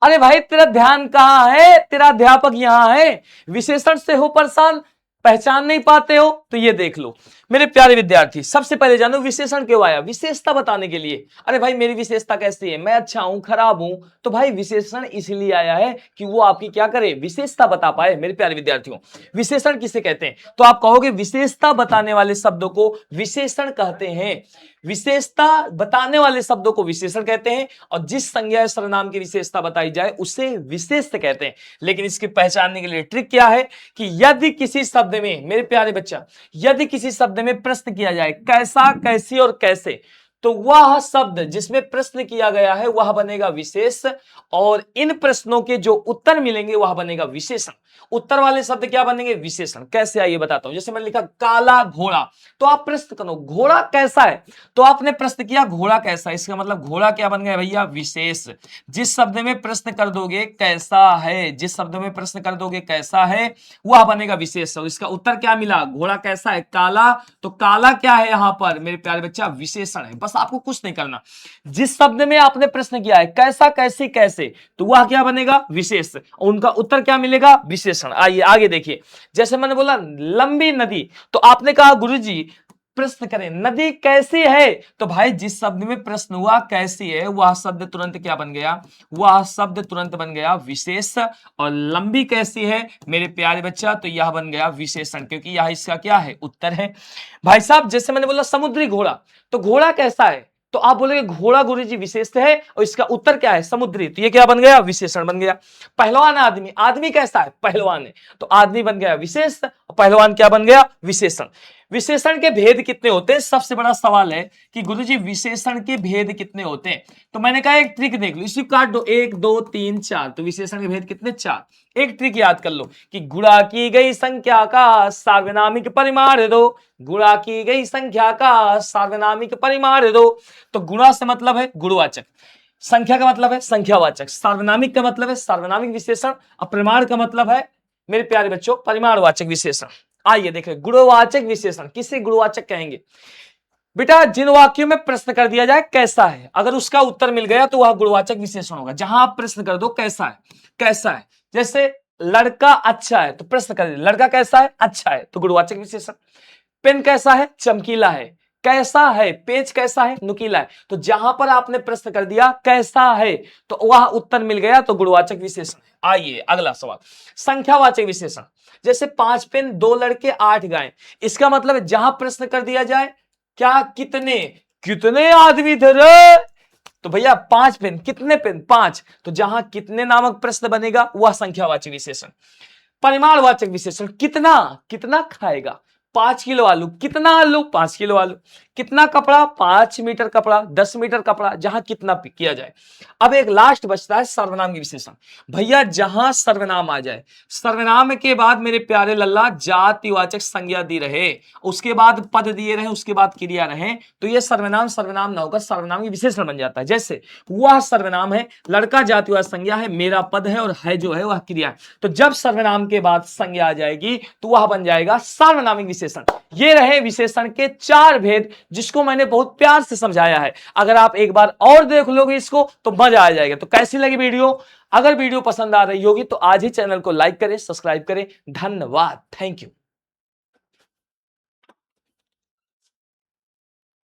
अरे भाई तेरा ध्यान कहां है, तेरा अध्यापक यहां है, विशेषण से हो परेशान, पहचान नहीं पाते हो। तो ये देख लो मेरे प्यारे विद्यार्थी, सबसे पहले जानो विशेषण क्यों आया, विशेषता बताने के लिए। अरे भाई मेरी विशेषता कैसी है, मैं अच्छा हूं खराब हूं, तो भाई विशेषण इसलिए आया है कि वो आपकी क्या करे, विशेषता बता पाए। मेरे प्यारे विद्यार्थियों, विशेषण किसे कहते हैं, तो आप कहोगे विशेषता बताने वाले शब्दों को विशेषण कहते हैं। विशेषता बताने वाले शब्दों को विशेषण कहते हैं, और जिस संज्ञा या सर्वनाम की विशेषता बताई जाए उसे विशेष्य कहते हैं। लेकिन इसके पहचानने के लिए ट्रिक क्या है कि यदि किसी शब्द में, मेरे प्यारे बच्चा, यदि किसी शब्द में प्रश्न किया जाए कैसा, कैसी और कैसे, तो वह शब्द जिसमें प्रश्न किया गया है वह बनेगा विशेष, और इन प्रश्नों के जो उत्तर मिलेंगे वह बनेगा विशेषण। उत्तर वाले शब्द क्या बनेंगे, विशेषण। कैसे आइए बताता हूं। जैसे मैंने लिखा काला घोड़ा, तो आप प्रश्न करो घोड़ा कैसा है, तो आपने प्रश्न किया घोड़ा कैसा है, इसका मतलब घोड़ा क्या बन गया भैया, विशेष। जिस शब्द में प्रश्न कर दोगे कैसा है, जिस शब्द में प्रश्न कर दोगे कैसा है, वह बनेगा विशेष। और इसका उत्तर क्या मिला, घोड़ा कैसा है, काला। तो काला क्या है यहां पर मेरे प्यारे बच्चा, विशेषण है। बस आपको कुछ नहीं करना, जिस शब्द में आपने प्रश्न किया है कैसा, कैसी, कैसे, तो वह क्या बनेगा, विशेष, और उनका उत्तर क्या मिलेगा, विशेषण। आइए आगे देखिए। जैसे मैंने बोला लंबी नदी, तो आपने कहा गुरुजी प्रश्न करें नदी कैसी है, तो भाई जिस शब्द में प्रश्न हुआ कैसी है, वह शब्द तुरंत क्या बन गया, वह शब्द तुरंत बन गया विशेष। और लंबी कैसी है मेरे प्यारे बच्चा, तो यह बन गया विशेषण, क्योंकि यह इसका क्या है, उत्तर है। भाई साहब जैसे मैंने बोला समुद्री घोड़ा, तो घोड़ा कैसा है, तो आप बोलेंगे घोड़ा गुरुजी विशेष है, और इसका उत्तर क्या है, समुद्री, तो ये क्या बन गया, विशेषण बन गया। पहलवान आदमी, आदमी कैसा है, पहलवान है, तो आदमी बन गया विशेष, और पहलवान क्या बन गया, विशेषण। विशेषण के भेद कितने होते हैं, सबसे बड़ा सवाल है कि गुरुजी विशेषण के भेद कितने होते हैं। तो मैंने कहा एक ट्रिक देख लो, इसी काट दो, 1 2 3 4, तो विशेषण के भेद कितने, 4। एक ट्रिक याद कर लो कि गुणा की गई संख्या का सार्वनामिक परिमाण दो, गुणा की गई संख्या का सार्वनामिक परिमाण दो। तो गुणा से मतलब है गुणवाचक, संख्या का मतलब है संख्यावाचक, सार्वनामिक का मतलब है सार्वनामिक विशेषण, और परिमाण का मतलब है मेरे प्यारे बच्चों परिमाणवाचक विशेषण। आइए देखें गुणवाचक विशेषण किसे गुणवाचक कहेंगे, बेटा जिन वाक्यों में प्रश्न कर दिया जाए कैसा है, अगर उसका उत्तर मिल गया तो वह गुणवाचक विशेषण होगा। जहां आप प्रश्न कर दो कैसा है, कैसा है, जैसे लड़का अच्छा है तो प्रश्न कर दिया लड़का कैसा है, अच्छा है, तो गुणवाचक विशेषण। पेन कैसा है, चमकीला है, कैसा है, पेज कैसा है, नुकीला है, तो जहां पर आपने प्रश्न कर दिया कैसा है तो वह उत्तर मिल गया, तो गुणवाचक विशेषण। आइए अगला सवाल, संख्यावाचक विशेषण। जैसे 5 पेन 2 लड़के 8 गाय, इसका मतलब जहां प्रश्न कर दिया जाए क्या, कितने, कितने आदमी थे रे, तो भैया 5 पेन, कितने पेन 5, तो जहां कितने नामक प्रश्न बनेगा वह संख्यावाचक विशेषण। परिमाणवाचक विशेषण, कितना, कितना खाएगा, 5 किलो आलू, कितना आलू 5 किलो आलू, कितना कपड़ा 5 मीटर कपड़ा, 10 मीटर कपड़ा, जहां कितना किया जाए। अब एक लास्ट बचता है सर्वनाम की विशेषण। भैया जहां सर्वनाम आ जाए, सर्वनाम के बाद मेरे प्यारे लल्ला जातिवाचक संज्ञा दी रहे, उसके बाद पद दिए रहे, उसके बाद क्रिया रहे, तो यह सर्वनाम सर्वनाम ना होकर सर्वनाम की विशेषण बन जाता है। जैसे वह सर्वनाम है, लड़का जातिवाचक संज्ञा है, मेरा पद है, और है जो है वह क्रिया है, तो जब सर्वनाम के बाद संज्ञा आ जाएगी तो वह बन जाएगा सार्वनामिक विशेषण। ये रहे विशेषण के 4 भेद, जिसको मैंने बहुत प्यार से समझाया है। अगर आप एक बार और देख लोगे इसको तो मजा आ जाएगा। तो कैसी लगी वीडियो, अगर वीडियो पसंद आ रही होगी तो आज ही चैनल को लाइक करें, सब्सक्राइब करें। धन्यवाद, थैंक यू।